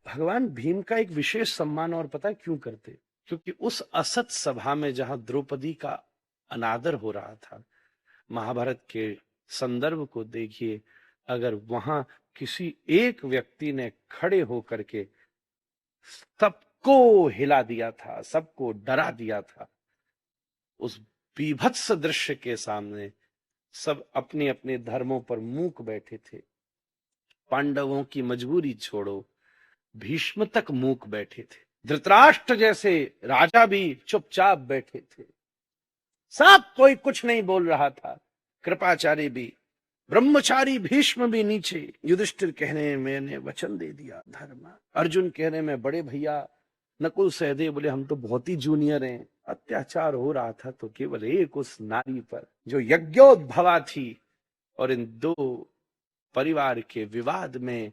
भगवान भीम का एक विशेष सम्मान और पता है क्यों करते? क्योंकि उस असत सभा में जहां द्रौपदी का अनादर हो रहा था, महाभारत के संदर्भ को देखिए, अगर वहां किसी एक व्यक्ति ने खड़े होकर के सबको हिला दिया था, सबको डरा दिया था, उस बीभत्स दृश्य के सामने सब अपने अपने धर्मों पर मूक बैठे थे। पांडवों की मजबूरी छोड़ो, भीष्म तक मूक बैठे थे, धृतराष्ट्र जैसे राजा भी चुपचाप बैठे थे, सब कोई कुछ नहीं बोल रहा था। कृपाचार्य भी, ब्रह्मचारी भीष्म भी नीचे। युधिष्ठिर कहने मैंने वचन दे दिया धर्म। अर्जुन कहने में बड़े भैया। नकुल सहदेव बोले हम तो बहुत ही जूनियर हैं। अत्याचार हो रहा था तो केवल एक उस नारी पर जो यज्ञोद्भवा थी, और इन दो परिवार के विवाद में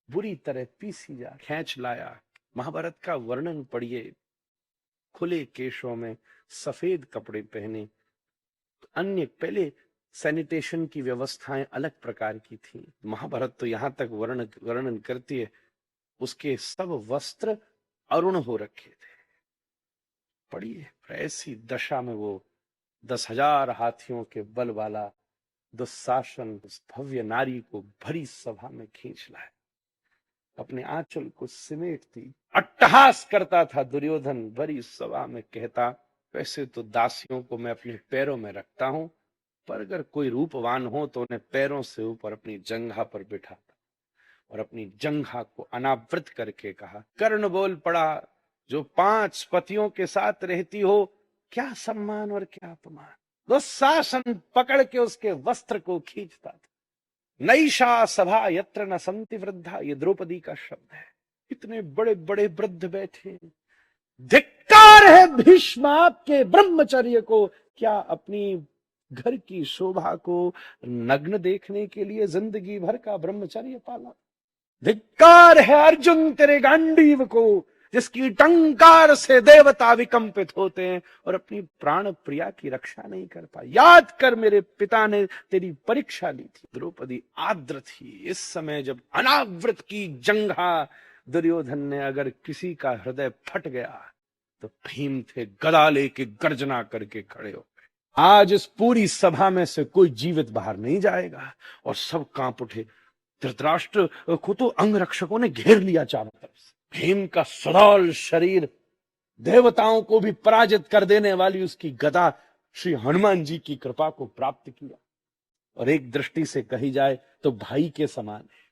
बुरी तरह पीसी जा खींच लाया। महाभारत का वर्णन पढ़िए। खुले केशों में सफेद कपड़े पहने, अन्य पहले सैनिटेशन की व्यवस्थाएं अलग प्रकार की थी। महाभारत तो यहां तक वर्णन करती है, उसके सब वस्त्र अरुण हो रखे थे। पढ़िए, ऐसी दशा में वो 10,000 हाथियों के बल वाला दुशासन उस भव्य नारी को भरी सभा में खींच लाए, अपने आंचल को समेटती अट्टहास करता था। दुर्योधन भरी सभा में कहता, वैसे तो दासियों को मैं अपने पैरों में रखता हूं, पर अगर कोई रूपवान हो तो उन्हें पैरों से ऊपर अपनी जंघा पर बिठाता, और अपनी जंघा को अनावृत करके कहा, कर्ण बोल पड़ा, जो 5 पतियों के साथ रहती हो, क्या सम्मान और क्या अपमान। दुशासन पकड़ के उसके वस्त्र को खींचता था। नैषा सभा यत्र न संति वृद्धा, ये द्रौपदी का शब्द है। इतने बड़े बड़े वृद्ध बैठे। धिक्कार है भीष्म आपके ब्रह्मचर्य को, क्या अपनी घर की शोभा को नग्न देखने के लिए जिंदगी भर का ब्रह्मचर्य पाला। धिक्कार है अर्जुन तेरे गांडीव को, जिसकी टंकार से देवता विकंपित होते हैं और अपनी प्राण प्रिया की रक्षा नहीं कर पाए। याद कर, मेरे पिता ने तेरी परीक्षा ली थी। द्रौपदी आर्द्र थी। इस समय जब अनावृत की जंघा दुर्योधन ने अगर किसी का हृदय फट गया, तो भीम थे गदा लेके गर्जना करके खड़े हो गए। आज इस पूरी सभा में से कोई जीवित बाहर नहीं जाएगा। और सब कांप उठे। धृतराष्ट्र को तो अंगरक्षकों ने घेर लिया चारों तरफ से। भीम का सुडौल शरीर, देवताओं को भी पराजित कर देने वाली उसकी गदा श्री हनुमान जी की कृपा को प्राप्त किया। और एक दृष्टि से कही जाए तो भाई के समान है,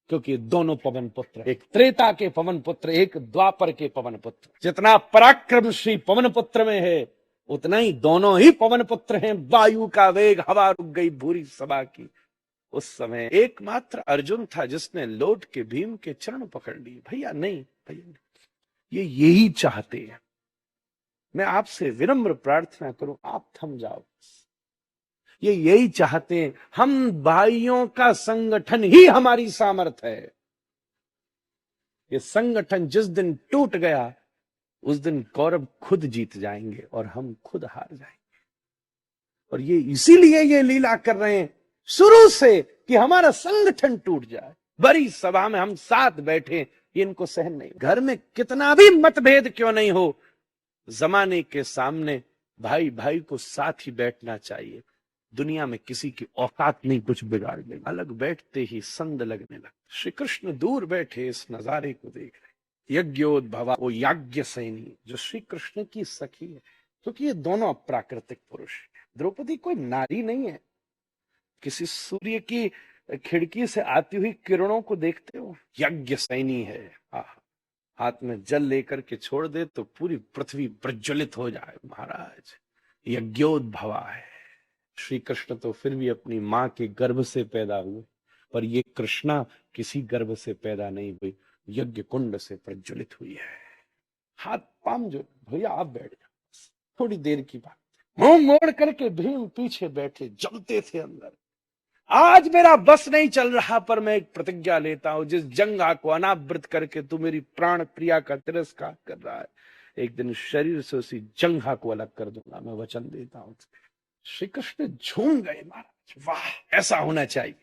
क्योंकि दोनों पवन पुत्र, एक त्रेता के पवन पुत्र, एक द्वापर के पवन पुत्र। जितना पराक्रम श्री पवन पुत्र में है, उतना ही दोनों ही पवन पुत्र हैं। वायु का वेग, हवा रुक गई भूरी सभा की। उस समय एकमात्र अर्जुन था जिसने लौट के भीम के चरण पकड़ लिए। भैया नहीं, भैया नहीं, ये यही चाहते हैं। मैं आपसे विनम्र प्रार्थना करूं, आप थम जाओ। ये यही चाहते हैं। हम भाइयों का संगठन ही हमारी सामर्थ है। ये संगठन जिस दिन टूट गया, उस दिन कौरव खुद जीत जाएंगे और हम खुद हार जाएंगे। और ये इसीलिए ये लीला कर रहे हैं शुरू से कि हमारा संगठन टूट जाए। बड़ी सभा में हम साथ बैठे, ये इनको सहन नहीं। घर में कितना भी मतभेद क्यों नहीं हो, जमाने के सामने भाई भाई को साथ ही बैठना चाहिए। दुनिया में किसी की औकात नहीं कुछ बिगाड़ ले। अलग बैठते ही संद लगने लगा। श्री कृष्ण दूर बैठे इस नजारे को देख रहे। यज्ञोद्भवा, वो याज्ञ सैनी जो श्री कृष्ण की सखी है, क्योंकि ये दोनों अप्राकृतिक पुरुष हैं। द्रौपदी कोई नारी नहीं है। किसी सूर्य की खिड़की से आती हुई किरणों को देखते हो, यज्ञ सैनी है। हाथ में जल लेकर के छोड़ दे तो पूरी पृथ्वी प्रज्वलित हो जाए। महाराज यज्ञोद्भवा है। श्री कृष्ण तो फिर भी अपनी मां के गर्भ से पैदा हुए, पर ये कृष्णा किसी गर्भ से पैदा नहीं हुई, यज्ञ कुंड से प्रज्वलित हुई है। हाथ पाम जो, भैया आप बैठ जाओ, थोड़ी देर की बात। मुंह मोड़ करके भीम पीछे बैठे, जलते थे अंदर। आज मेरा बस नहीं चल रहा, पर मैं एक प्रतिज्ञा लेता हूं, जिस जंगा को अनावृत करके तू मेरी प्राण प्रिया का तिरस्कार कर रहा है, एक दिन शरीर से उसी जंघा को अलग कर दूंगा, मैं वचन देता हूं। श्री कृष्ण झूम गए। महाराज वाह, ऐसा होना चाहिए।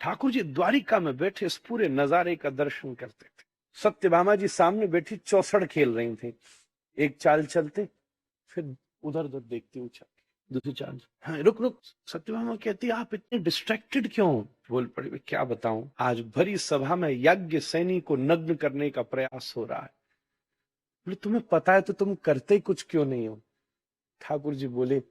ठाकुर जी द्वारिका में बैठे इस पूरे नजारे का दर्शन करते थे। सत्यभामा जी सामने बैठी चौसड़ खेल रही थी। एक चाल चलते, फिर उधर उधर देखती, उछल दूसरी चाल, हाँ रुक रुक। सत्यभामा कहती आप इतने डिस्ट्रैक्टेड क्यों? बोल पड़ी, मैं क्या बताऊं, आज भरी सभा में यज्ञ सैनी को नग्न करने का प्रयास हो रहा है। बोले तुम्हें पता है तो तुम करते कुछ क्यों नहीं हो? ठाकुर जी बोले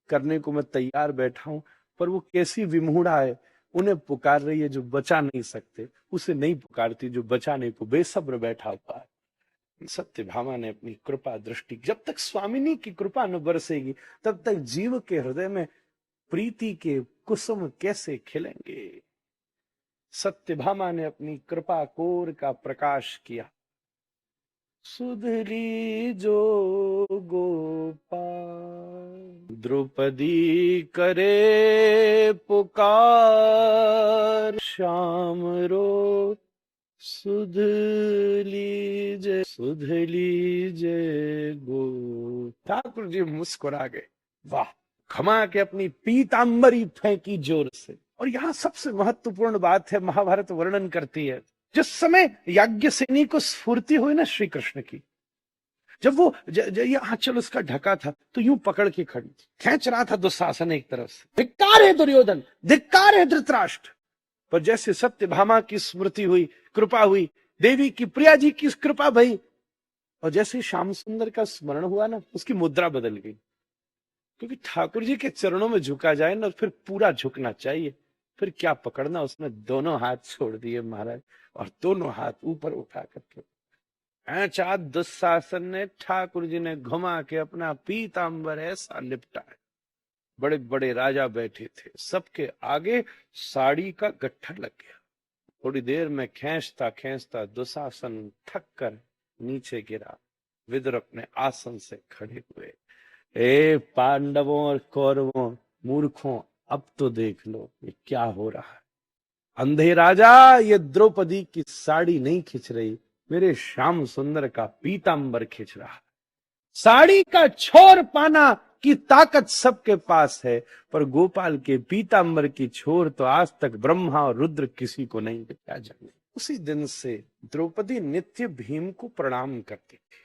करने को मैं तैयार बैठा हूं, पर वो कैसी विमूढ़ा है, उन्हें पुकार रही है जो बचा नहीं सकते, उसे नहीं पुकारती जो बचाने को बेसब्र बैठा हुआ है। सत्यभामा ने अपनी कृपा दृष्टि, जब तक स्वामिनी की कृपा न बरसेगी तब तक जीव के हृदय में प्रीति के कुसुम कैसे खिलेंगे। सत्यभामा ने अपनी कृपा कोर का प्रकाश किया। सुधली जो गोपाल द्रौपदी करे पुकार, श्याम रो सुध लीजे गो। ठाकुर जी मुस्कुरा गए, वाह। खमा के अपनी पीतांबरी फेंकी जोर से। और यहाँ सबसे महत्वपूर्ण बात है, महाभारत वर्णन करती है, जिस समय याज्ञसेनी को स्फूर्ति हुई ना श्री कृष्ण की, जब वो आंचल उसका ढका था तो यूं पकड़ के खड़ी थी, खींच रहा था दुशासन एक तरफ से, धिक्कार है दुर्योधन, धिक्कार है धृतराष्ट्र। पर जैसे सत्यभामा की स्मृति हुई, कृपा हुई, देवी की, प्रिया जी की कृपा भई, और जैसे श्याम सुंदर का स्मरण हुआ ना, उसकी मुद्रा बदल गई। क्योंकि ठाकुर जी के चरणों में झुका जाए ना, फिर पूरा झुकना चाहिए, फिर क्या पकड़ना। उसने दोनों हाथ छोड़ दिए महाराज, और दोनों हाथ ऊपर उठा करके ऐसा दुशासन ने, ठाकुर जी ने घुमा के अपना पीतांबर ऐसा लिपटा है। बड़े बड़े राजा बैठे थे, सबके आगे साड़ी का गट्ठा लग गया। थोड़ी देर में खींचता खींचता दुशासन थक कर नीचे गिरा। विदुर अपने आसन से खड़े हुए, ए पांडवों और कौरवों, मूर्खों, अब तो देख लो ये क्या हो रहा है। अंधे राजा, ये द्रौपदी की साड़ी नहीं खिंच रही, मेरे श्याम सुंदर का पीतांबर खिंच रहा है। साड़ी का छोर पाना की ताकत सबके पास है, पर गोपाल के पीतांबर की छोर तो आज तक ब्रह्मा और रुद्र किसी को नहीं दिखा जाने। उसी दिन से द्रौपदी नित्य भीम को प्रणाम करती थी,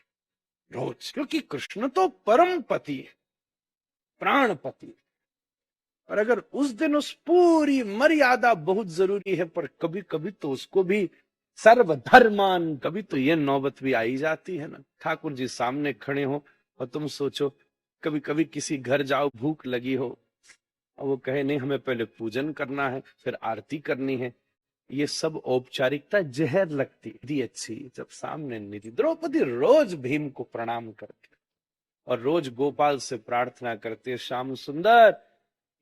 रोज, क्योंकि कृष्ण तो परम पति है, प्राण पति। और अगर उस दिन उस पूरी मर्यादा बहुत जरूरी है, पर कभी कभी तो उसको भी सर्वधर्मान, कभी तो ये नौबत भी आई जाती है ना। ठाकुर जी सामने खड़े हो और तुम सोचो, कभी कभी किसी घर जाओ, भूख लगी हो और वो कहे नहीं हमें पहले पूजन करना है, फिर आरती करनी है, ये सब औपचारिकता जहर लगती थी अच्छी जब सामने नहीं थी। द्रौपदी रोज भीम को प्रणाम करती और रोज गोपाल से प्रार्थना करते, श्याम सुंदर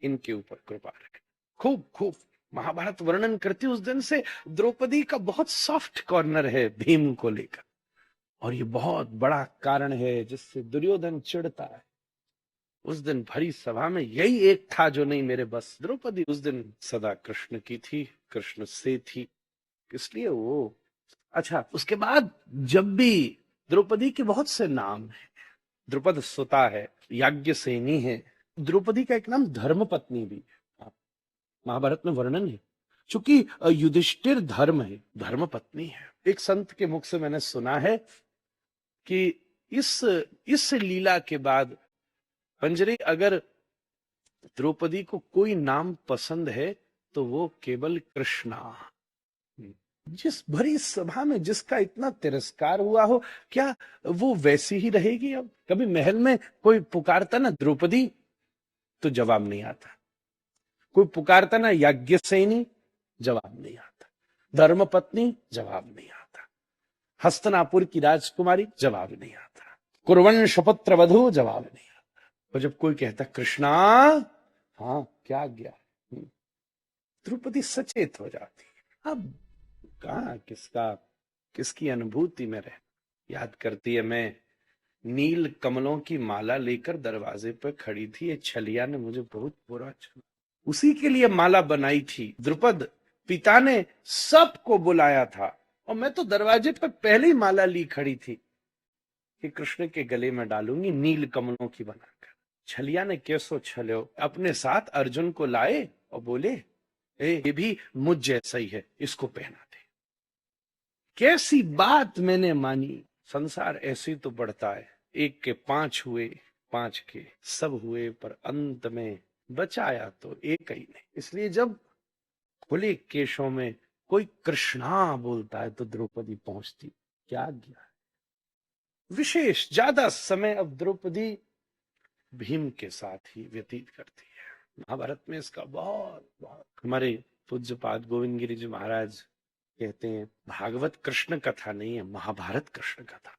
इनके ऊपर कृपा रखे। खूब खूब महाभारत वर्णन करती। उस दिन से द्रौपदी का बहुत सॉफ्ट कॉर्नर है भीम को लेकर, और ये बहुत बड़ा कारण है जिससे दुर्योधन चिढ़ता है। उस दिन भरी सभा में यही एक था जो नहीं मेरे बस। द्रौपदी उस दिन सदा कृष्ण की थी, कृष्ण से थी, इसलिए वो। अच्छा, उसके बाद जब भी द्रौपदी के बहुत से नाम हैं, द्रुपद सुता है, याज्ञसेनी है, द्रौपदी का एक नाम धर्मपत्नी भी है, महाभारत में वर्णन है। चूंकि युधिष्ठिर धर्म है, धर्मपत्नी है। एक संत के मुख से मैंने सुना है कि इस लीला के बाद पंजरी, अगर द्रौपदी को कोई नाम पसंद है तो वो केवल कृष्णा। जिस भरी सभा में जिसका इतना तिरस्कार हुआ हो, क्या वो वैसी ही रहेगी? अब कभी महल में कोई पुकारता ना द्रौपदी तो जवाब नहीं आता, कोई पुकारता ना याज्ञसेनी, जवाब नहीं आता, धर्मपत्नी, जवाब नहीं आता, हस्तिनापुर की राजकुमारी, जवाब नहीं आता, कुरुवंश पुत्र वधु, जवाब नहीं आता। और जब कोई कहता कृष्णा, हाँ क्या आज्ञा, द्रौपदी सचेत हो जाती है। अब कहाँ किसकी अनुभूति में रह याद करती है। मैं नील कमलों की माला लेकर दरवाजे पर खड़ी थी, ये छलिया ने मुझे बहुत बुरा छुआ, उसी के लिए माला बनाई थी। द्रुपद पिता ने सबको बुलाया था और मैं तो दरवाजे पर पहले ही माला ली खड़ी थी कि कृष्ण के गले में डालूंगी नील कमलों की बनाकर। छलिया ने कैसो छलो अपने साथ अर्जुन को लाए और बोले, ये भी मुझ जैसा ही है, इसको पहना दे। कैसी बात मैंने मानी, संसार ऐसे तो बढ़ता है, एक के 5 हुए, 5 के सब हुए, पर अंत में बचाया तो एक ही नहीं। इसलिए जब खुले केशों में कोई कृष्णा बोलता है तो द्रौपदी पहुंचती। क्या गया विशेष ज्यादा समय अब द्रौपदी भीम के साथ ही व्यतीत करती है। महाभारत में इसका बहुत बहुत, हमारे पूज्यपाद गोविंद गिरी जी महाराज कहते हैं, भागवत कृष्ण कथा नहीं है, महाभारत कृष्ण कथा,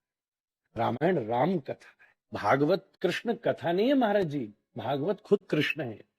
रामायण राम कथा है, भागवत कृष्ण कथा नहीं है महाराज जी, भागवत खुद कृष्ण है।